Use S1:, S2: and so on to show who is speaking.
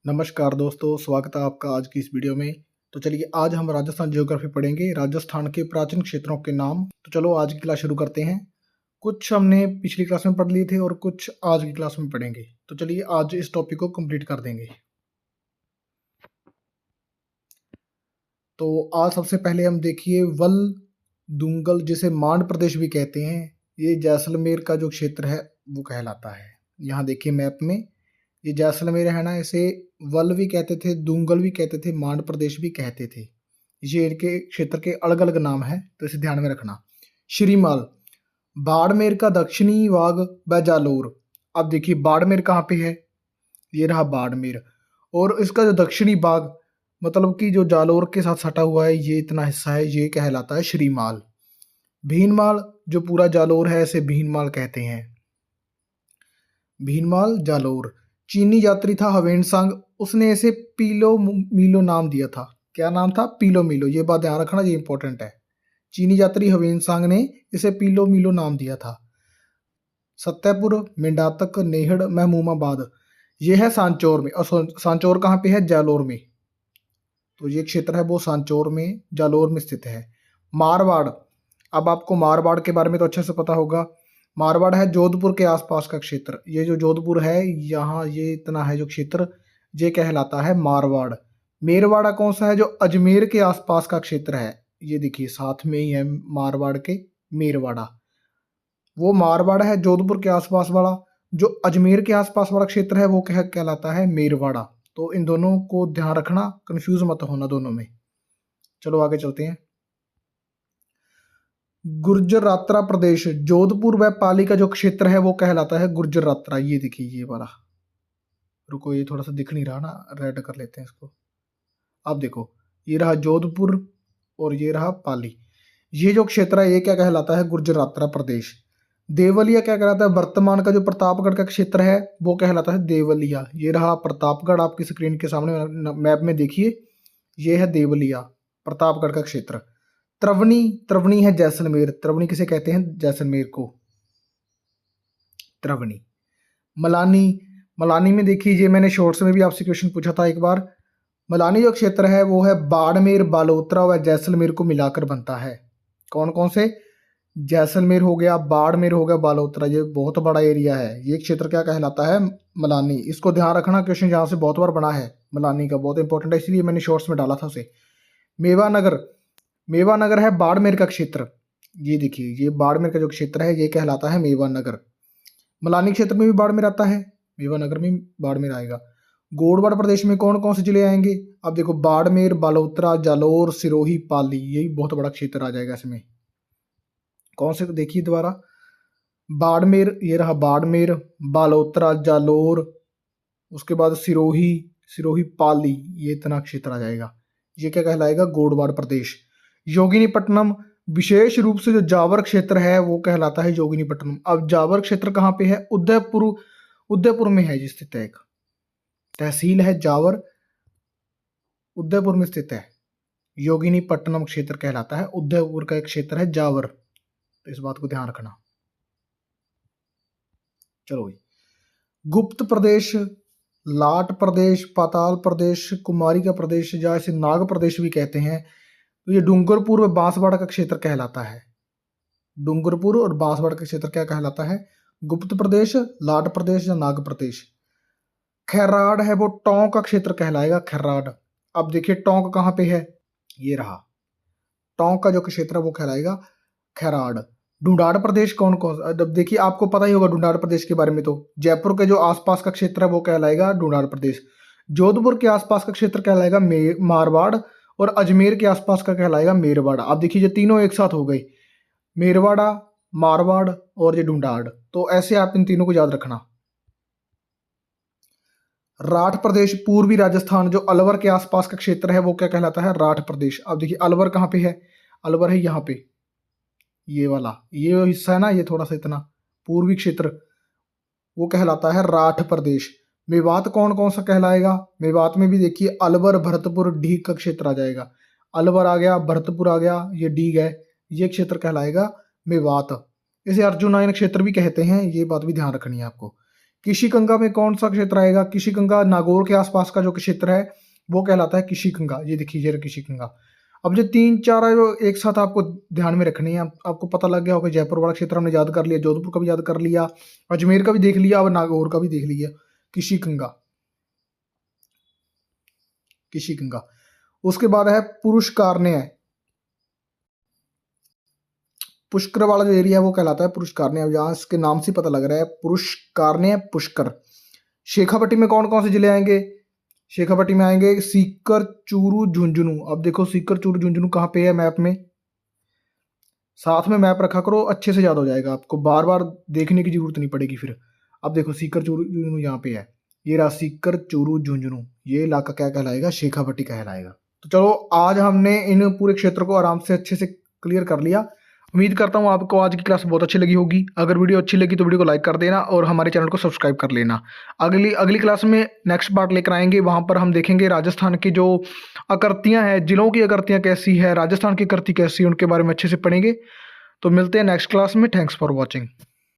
S1: नमस्कार दोस्तों, स्वागत है आपका आज की इस वीडियो में। तो चलिए आज हम राजस्थान ज्योग्राफी पढ़ेंगे, राजस्थान के प्राचीन क्षेत्रों के नाम। तो चलो आज की क्लास शुरू करते हैं। कुछ हमने पिछली क्लास में पढ़ लिए थे और कुछ आज की क्लास में पढ़ेंगे। तो चलिए आज इस टॉपिक को कंप्लीट कर देंगे। तो आज सबसे पहले हम देखिए वल दुंगल, जिसे मांड प्रदेश भी कहते हैं, ये जैसलमेर का जो क्षेत्र है वो कहलाता है। यहाँ देखिए मैप में ये जैसलमेर है ना, इसे वल भी कहते थे, दुंगल भी कहते थे, मांड प्रदेश भी कहते थे। ये इनके क्षेत्र के अलग अलग नाम है, तो इसे ध्यान में रखना। श्रीमाल बाड़मेर का दक्षिणी भाग व जालोर। अब देखिए बाड़मेर कहाँ पे है, ये रहा बाड़मेर, और इसका जो दक्षिणी भाग मतलब कि जो जालोर के साथ सटा हुआ है, ये इतना हिस्सा है, ये कहलाता है श्रीमाल। भीनमाल जो पूरा जालोर है, इसे भीनमाल कहते हैं। भीनमाल जालोर। चीनी यात्री था हवेनसांग, उसने इसे पीलो मीलो नाम दिया था। क्या नाम था? पीलो मीलो। ये बात ध्यान रखना, ये इंपॉर्टेंट है। चीनी यात्री हवेनसांग ने इसे पीलो मीलो नाम दिया था। सत्यापुर, मेंढातक, नेहड़, महमूमाबाद, ये है सांचौर में। और सांचौर कहाँ पे है? जालोर में। तो ये क्षेत्र है वो सांचौर में, जालोर में स्थित है। मारवाड़। अब आपको मारवाड़ के बारे में तो अच्छे से पता होगा। मारवाड़ है जोधपुर के आसपास का क्षेत्र। ये जो जोधपुर है, यहाँ ये इतना है जो क्षेत्र, ये कहलाता है मारवाड़। मेरवाड़ा कौन सा है? जो अजमेर के आसपास का क्षेत्र है। ये देखिए साथ में ही है मारवाड़ के मेरवाड़ा। वो मारवाड़ है जोधपुर के आसपास वाला। जो अजमेर के आसपास वाला क्षेत्र है वो कहलाता है मेरवाड़ा। तो इन दोनों को ध्यान रखना, कंफ्यूज मत होना दोनों में। चलो आगे चलते हैं। गुर्जरात्रा प्रदेश, जोधपुर व पाली का जो क्षेत्र है वो कहलाता है गुर्जरात्रा। ये देखिए ये वाला, रुको ये थोड़ा सा दिख नहीं रहा ना, रेड कर लेते हैं इसको। अब देखो ये रहा जोधपुर और ये रहा पाली। ये जो क्षेत्र है ये क्या कहलाता है? गुर्जरात्रा प्रदेश। देवलिया क्या कहलाता है? वर्तमान का जो प्रतापगढ़ का क्षेत्र है वो कहलाता है देवलिया। ये रहा प्रतापगढ़, आपकी स्क्रीन के सामने मैप में देखिए, ये है देवलिया, प्रतापगढ़ का क्षेत्र। त्रवनी, त्रवनी है जैसलमेर। त्रवनी किसे कहते हैं? जैसलमेर को त्रवनी। मलानी, मलानी में देखिए, ये मैंने शॉर्ट्स में भी आपसे क्वेश्चन पूछा था एक बार। मलानी जो क्षेत्र है वो है बाड़मेर, बालोतरा व जैसलमेर को मिलाकर बनता है। कौन कौन से? जैसलमेर हो गया, बाड़मेर हो गया, बालोतरा। ये बहुत बड़ा एरिया है। ये क्षेत्र क्या कहलाता है? मलानी। इसको ध्यान रखना, क्वेश्चन यहाँ से बहुत बार बना है। मलानी का बहुत इंपॉर्टेंट है, इसलिए मैंने शॉर्ट्स में डाला था उसे। मेवानगर, मेवानगर है बाड़मेर का क्षेत्र। ये देखिए ये बाड़मेर का जो क्षेत्र है ये कहलाता है मेवानगर। मलानी क्षेत्र में भी बाड़मेर आता है, मेवानगर में बाड़मेर आएगा। गोड़वाड़ प्रदेश में कौन कौन से जिले आएंगे? अब देखो बाड़मेर, बालोतरा, जालोर, सिरोही, पाली, यही बहुत बड़ा क्षेत्र आ जाएगा इसमें। कौन से? देखिए दोबारा, बाड़मेर, ये रहा बाड़मेर, बालोतरा, जालोर, उसके बाद सिरोही, सिरोही पाली, ये इतना क्षेत्र आ जाएगा। ये क्या कहलाएगा? गोड़वाड़ प्रदेश। योगिनीपट्टनम, विशेष रूप से जो जावर क्षेत्र है वो कहलाता है योगिनीपट्टनम। अब जावर क्षेत्र कहाँ पे है? उदयपुर, उदयपुर में है, स्थित है, एक तहसील है जावर, उदयपुर में स्थित है। योगिनीपट्टनम क्षेत्र कहलाता है, उदयपुर का एक क्षेत्र है जावर। तो इस बात को ध्यान रखना। चलो भाई, गुप्त प्रदेश, लाट प्रदेश, पाताल प्रदेश, कुमारी का प्रदेश, या इसे नाग प्रदेश भी कहते हैं। तो ये डूंगरपुर व बांसवाड़ा का क्षेत्र कहलाता है। डूंगरपुर और बांसवाड़ा का क्षेत्र क्या कहलाता है? गुप्त प्रदेश, लाट प्रदेश या नाग प्रदेश। खैराड है वो टोंक का क्षेत्र कहलाएगा, खैराड। अब देखिए टोंक कहाँ पे है? ये रहा टोंक का जो क्षेत्र है वो कहलाएगा खैराड। ढूंढाड़ प्रदेश कौन कौन सा? अब देखिए आपको पता ही होगा ढूंढाड़ प्रदेश के बारे में, तो जयपुर के जो आसपास का क्षेत्र है वो कहलाएगा ढूंढाड़ प्रदेश। जोधपुर के आसपास का क्षेत्र कहलाएगा मारवाड़, और अजमेर के आसपास का कहलाएगा मेरवाड़ा। अब देखिए ये तीनों एक साथ हो गए, मेरवाड़ा, मारवाड़ और ये ढूंढाड़। तो ऐसे आप इन तीनों को याद रखना। राठ प्रदेश, पूर्वी राजस्थान, जो अलवर के आसपास का क्षेत्र है वो क्या कहलाता है? राठ प्रदेश। अब देखिए अलवर कहाँ पे है? अलवर है यहाँ पे, ये वाला, ये हिस्सा है ना, ये थोड़ा सा इतना पूर्वी क्षेत्र, वो कहलाता है राठ प्रदेश। मेवात कौन कौन सा कहलाएगा? मेवात में भी देखिए अलवर, भरतपुर, डीग का क्षेत्र आ जाएगा। अलवर आ गया, भरतपुर आ गया, ये डीग है, ये क्षेत्र कहलाएगा मेवात। इसे अर्जुनायन क्षेत्र भी कहते हैं, ये बात भी ध्यान रखनी है आपको। किशिगंगा में कौन सा क्षेत्र आएगा? किशिगंगा नागौर के आसपास का जो क्षेत्र है वो कहलाता है किशिगंगा। ये देखिए ये किशिगंगा। अब जो 3-4 है जो एक साथ आपको ध्यान में रखनी है। आपको पता लग गया होगा, जयपुर वाला क्षेत्र हमने याद कर लिया, जोधपुर का भी याद कर लिया, अजमेर का भी देख लिया और नागौर का भी देख लिया। किशिगंगा, किशिगंगा। उसके बाद है पुरुषकारण्य। पुष्कर वाला जो एरिया है वो कहलाता है पुरुषकारण्य। अब यहाँ इसके नाम से पता लग रहा है, पुरुषकारण्य, पुष्कर। शेखावटी में कौन कौन से जिले आएंगे? शेखावटी में आएंगे सीकर, चूरू, झुंझुनू। अब देखो सीकर, चूरू, झुंझुनू कहाँ पे है मैप में, साथ में मैप रखा करो, अच्छे से याद हो जाएगा, आपको बार बार देखने की जरूरत नहीं पड़ेगी फिर। अब देखो सीकर, चूरू, झुंझुनू यहाँ पे है, ये रहा सीकर, चूरू, झुंझुनू। ये इलाका क्या कहलाएगा? शेखावटी कहलाएगा। तो चलो आज हमने इन पूरे क्षेत्र को आराम से अच्छे से क्लियर कर लिया। उम्मीद करता हूँ आपको आज की क्लास बहुत अच्छी लगी होगी। अगर वीडियो अच्छी लगी तो वीडियो को लाइक कर देना और हमारे चैनल को सब्सक्राइब कर लेना। अगली क्लास में नेक्स्ट पार्ट लेकर आएंगे, वहाँ पर हम देखेंगे राजस्थान की जो आकृतियाँ हैं, जिलों की आकृतियाँ कैसी है, राजस्थान की आकृति कैसी है, उनके बारे में अच्छे से पढ़ेंगे। तो मिलते हैं नेक्स्ट क्लास में। Thanks for watching.